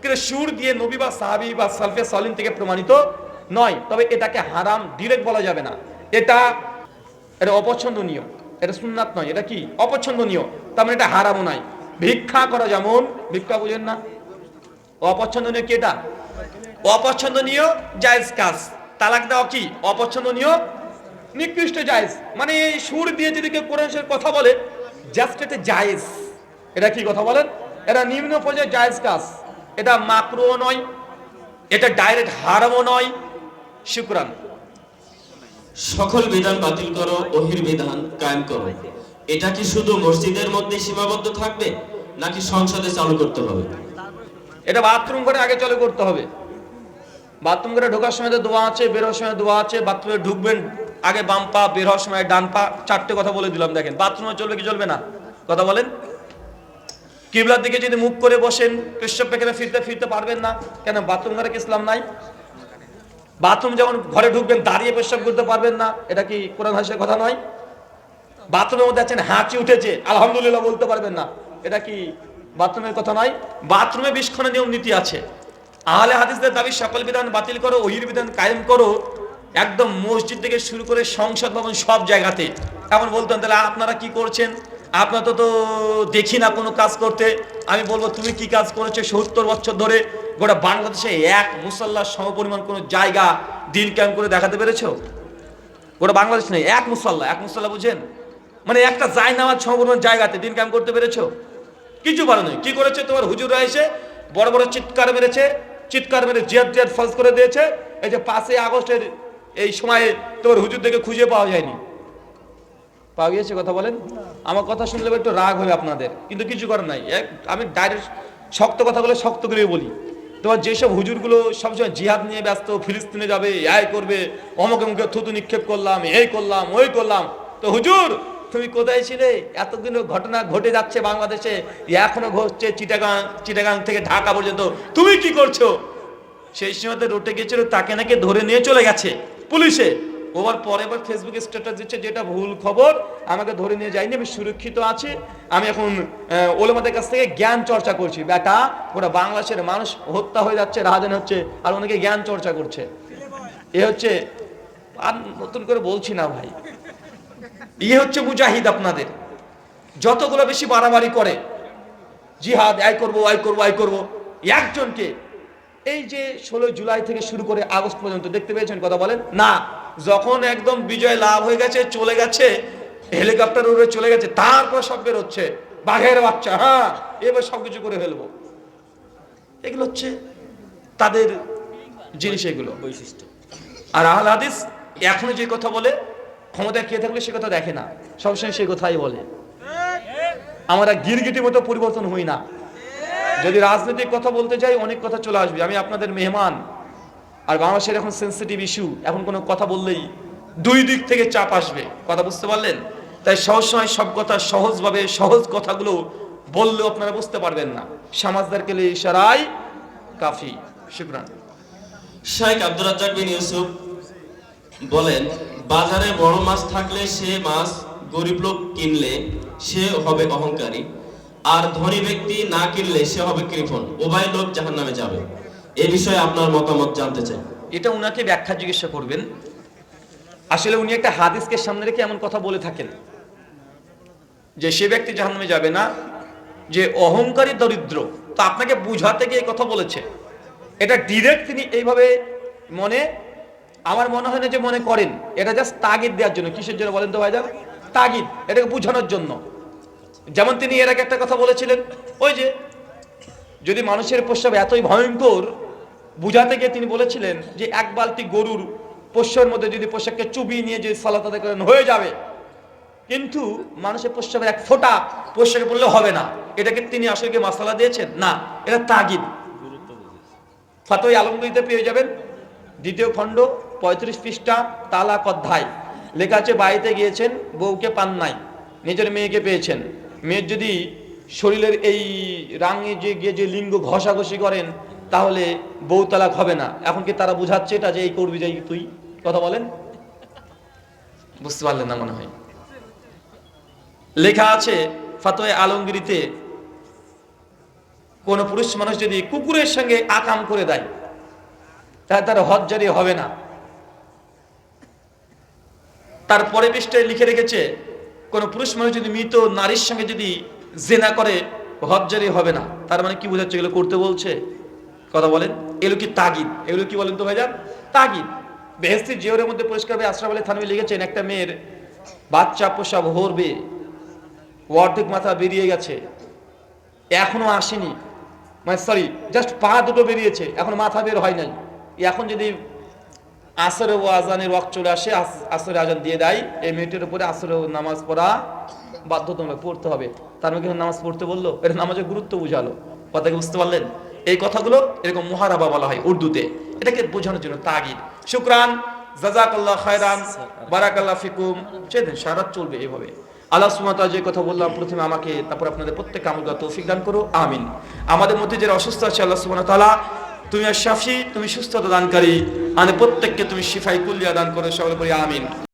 কিন্তু সুর দিয়ে নবী বা সাহাবী বা সালফে সালিন থেকে প্রমাণিত নয়। তবে এটাকে হারাম ডিরেক্ট বলা যাবে না, এটা এটা অপছন্দনীয়, এটা সুন্নাত নয়, এটা কি অপছন্দনীয়, তার মানে এটা হারামও নয়। ভিক্ষা করা যেমন, ভিক্ষা বুঝেন না, অপছন্দনীয় কি? এটা অপছন্দনীয় জায়েজ কাজ। তালাক দেওয়া কি অপছন্দনীয়, নিকৃষ্ট জায়েজ। মানে এই সুর দিয়ে যদি কেউ কোরআনের কথা বলে জাস্ট এটা জায়েজ, এটা কি কথা বলেন, এটা নিম্ন পর্যায়ে জায়েজ কাজ, এটা মাকরুও নয়, এটা ডাইরেক্ট হারামও নয়। শুকরান। সকল বিধান বাতিল করো, ওহির বিধান কায়েম করো, এটা কি শুধু মসজিদের মধ্যে সীমাবদ্ধ থাকবে নাকি সংসদে চালু করতে হবে? এটা বাথরুম ঘরে আগে চালু করতে হবে। বাথরুম ঘরে ঢোকার সময় দোয়া আছে, বের হওয়ার সময় দোয়া আছে। বাথরুমে ঢুকবেন আগে বাম পা, বের হওয়ার সময় ডান পা, চারটে কথা বলে দিলাম। দেখেন বাথরুমে চলবে কি চলবে না, কথা বলেন। কিবলার দিকে যদি মুখ করে বসেন, পেশাব পায়খানা ফিরতে ফিরতে পারবেন না, কেন বাথরুম ঘরে কি ইসলাম নাই? বাথরুম যেমন ঘরে ঢুকবেন দাঁড়িয়ে পেশাব করতে পারবেন না, এটা কি কোরআন হাদিসের কথা নয়? বাথরুমের মধ্যে আছেন হাঁচি উঠেছে, আলহামদুলিল্লাহ বলতে পারবেন না, এটা কি বাথরুমের কথা নয়? বাথরুমে 20 নিয়ম নীতি আছে। আহলে হাদিসদের দাবি সকল বিধান বাতিল করো, ওহির বিধান কায়েম করো, একদম মসজিদ থেকে শুরু করে সংসদ ভবন সব জায়গাতে। এখন বলতেন তাহলে আপনারা কি করছেন, আপনারা তো দেখি না কোনো কাজ করতে। আমি বলবো তুমি কি কাজ করেছো 70 বছর ধরে? গোটা বাংলাদেশে এক মুসল্লার সমপরিমাণ কোনো জায়গা দিন ক্যাম্প করে দেখাতে পেরেছো? গোটা বাংলাদেশ নেই এক মুসল্লা, এক মুসল্লা বুঝেন মানে একটা জায়নামাজ সমপরিমাণ জায়গাতে দিন ক্যাম্প করতে পেরেছো? কিছু পারো নয়। কি করেছে তোমার হুজুররা এসে বড় বড় চিৎকার মেরেছে, চিৎকার মেরে জিয়াদ জিয়াদ ফজ করে দিয়েছে। এই যে 5ই আগস্টের এই সময়ে তোমার হুজুর থেকে খুঁজে পাওয়া যায়নি, পাওয়া গিয়েছে? কথা বলেন। আমার কথা শুনলে একটু রাগ হবে আপনাদের, কিন্তু কিছু করার নাই। আমি ডাইরেক্ট শক্ত কথাগুলো শক্ত করে বলি। তোমার যেসব হুজুরগুলো সবসময় জিহাদ নিয়ে ব্যস্ত, ফিলিস্তিনে যাবে, এই করবে, অমুকে মুখে থুতু নিক্ষেপ করলাম, এই করলাম, ওই করলাম, তো হুজুর তুমি কোথায় ছিলে? এতদিন ঘটনা ঘটে যাচ্ছে বাংলাদেশে, এখনো ঘটছে চিটাগাং, চিটাগাং থেকে ঢাকা পর্যন্ত, তুমি কি করছো? সেই সময় রোটে গেছিল, তাকে নাকি ধরে নিয়ে চলে গেছে পুলিশে। ওবার পরে আবার ফেসবুকে স্ট্যাটাস দিচ্ছে যেটা ভুল খবর, আমাকে ধরে নিয়ে যায়নি, আমি সুরক্ষিত আছি, আমি এখন ওলামাদের কাছ থেকে জ্ঞান চর্চা করছি। বেটা ওরা বাংলাদেশের মানুষ হত্যা হয়ে যাচ্ছে, রাজধানী হচ্ছে, আর অনেকে জ্ঞান চর্চা করছে। এ হচ্ছে, আর নতুন করে বলছি না ভাই, ইয়ে হচ্ছে মুজাহিদ। আপনাদের যতগুলো বেশি বাড়াবাড়ি করে জিহাদ, আই করবো আই করবো আই করবো, একজনকে এই যে 16 জুলাই থেকে শুরু করে আগস্ট পর্যন্ত দেখতে পেয়েছেন? কথা বলেন না। যখন একদম বিজয় লাভ হয়ে গেছে, চলে গেছে, হেলিকপ্টার উড়ে চলে গেছে, তারপর সব বের হচ্ছে বাঘের বাচ্চা, হ্যাঁ এবার সবকিছু করে ফেলবো। এগুলো হচ্ছে তাদের জিনিস, এগুলো বৈশিষ্ট্য। আর আহলে হাদিস এখনো যে কথা বলে, ক্ষমতা কে থাকলে সে কথা দেখে না, সবসময় সে কথাই বলে। আমরা গিরগিটির মতো পরিবর্তন হই না। যদি রাজনৈতিক কথা বলতে যাই অনেক কথা চলে আসবে, আমি আপনাদের মেহমান। আর বাংলাদেশের এখন সেন্সিটিভ ইস্যু, এখন কোনো কথা বললেই দুই দিক থেকে চাপ আসবে, কথা বুঝতে পারলেন? তাই সবসময় সব কথা সহজভাবে, সহজ কথাগুলো বললেও আপনারা বুঝতে পারবেন না। সমাজদারকে ইশারাই কাফি। শুকরান। শেখ আব্দুর রাজ্জাক বিন ইউসুফ বলেন, বাজারে বড় মাছ থাকলে সে মাছ গরিব লোক কিনলে সে হবে অহংকারী, আর ধনী ব্যক্তি না কিনলে সে হবে কৃপণ, উভয় লোক জাহান্নামে যাবে। এ বিষয়ে আপনার মতামত জানতে চাই। এটা উনাকে ব্যাখ্যা জিজ্ঞাসা করবেন। আসলে উনি একটা হাদিসকে সামনে রেখে এমন কথা বলে থাকেন যে সে ব্যক্তি জাহান্নামে যাবে না যে অহংকারী দরিদ্র। তো আপনাকে বুঝাতে গিয়ে কথা বলেছে, এটা ডিরেক্ট তিনি এইভাবে মনে, আমার মনে হয় না যে মনে করেন, এটা জাস্ট তাগিদ দেওয়ার জন্য। কিসের জন্য বলেন তো ভাইজান? তাগিদ, এটাকে বোঝানোর জন্য। যেমন তিনি এর আগে একটা কথা বলেছিলেন, ওই যে যদি মানুষের প্রস্রাব এতই ভয়ঙ্কর, বুঝাতে গিয়ে তিনি বলেছিলেন যে এক বালতি গরুর পোষ্যের মধ্যে যদি পোশাককে চুবিয়ে নিয়ে যে সালাত আদায় করেন হয়ে যাবে, কিন্তু মানুষের প্রস্রাবের এক ফোঁটা পোশাকে পড়লে হবে না। এটাকে তিনি আসলে কি মাসালা দিয়েছেন? না, এটা তাগিদ। ফাতোয়া আলমগীরিতে পেয়ে যাবেন, 2য় খণ্ড 35 পৃষ্ঠা, তালাক অধ্যায়, লেখা আছে বাড়িতে গিয়েছেন, বউকে পান নাই, নিজের মেয়েকে পেয়েছেন। মেয়ের যদি শরীরের এই রাঙে যে গিয়ে যে লিঙ্গ ঘষাঘষি করেন তাহলে বউ তালাক হবে না। এখন কি তারা বুঝাচ্ছে এটা যে এই করবি যাই তুই? কথা বলেন, বুঝতে পারলেন না মনে হয়। লেখা আছে ফাতোয়া আলমগীরিতে কোন পুরুষ মানুষ যদি কুকুরের সঙ্গে আকাম করে দেয় তাহলে তার হজ জারি হবে না। তারপরে পৃষ্ঠায় লিখে রেখেছে কোন পুরুষ মানুষ যদি মৃত নারীর সঙ্গে যদি জেনা করে হজ জারি হবে না। তার মানে কি বোঝাচ্ছে, এগুলো করতে বলছে? কথা বলেন, এগুলো কি তাগিদ? এগুলো কি বলেন তো ভাইজান? তাগিদ। বেহেশতি জিওরের মধ্যে পরিষ্কার ভাবে আশরাফ আলী থানভী লিখেছেন, একটা মেয়ের বাচ্চা প্রসব হরবে, অর্ধেক মাথা বেরিয়ে গেছে, এখনো আসেনি, মানে সরি জাস্ট পা দুটো বেরিয়েছে, এখন মাথা বের হয় নাই। এখন যদি আসরে ও আজানের ওয়াক্ত চলে আসে, আসরে আজান দিয়ে দেয়, এই মেয়েটির উপরে আসরে নামাজ পড়া বাধ্যতামূলক, পড়তে হবে। তার মানে নামাজ পড়তে বললো, এটা নামাজের গুরুত্ব বুঝালো। কথা কি বুঝতে পারলেন? এই কথাগুলো এরকম মুহারাবা বলা হয় উর্দুতে, এটাকে বোঝানোর জন্য তাগিদ। শুকরান, জাযাকাল্লাহ খায়রান, বারাকাল্লাহ ফিকুম। সেদিন সারা রাত চলবে এইভাবে। আল্লাহ সুবহানাহু ওয়া তাআলা যে কথা বললাম, প্রথমে আমাকে, তারপর আপনাদের প্রত্যেককে আমল করার তৌফিক দান করো, আমিন। আমাদের মধ্যে যারা অসুস্থ আছে, আল্লাহ সুবহানাহু ওয়া তাআলা তুমি আর শাফি, তুমি সুস্থতা দানকারী, মানে প্রত্যেককে তুমি শিফায়ে কুল্লিয়া দান করো, সকলে বলি আমিন।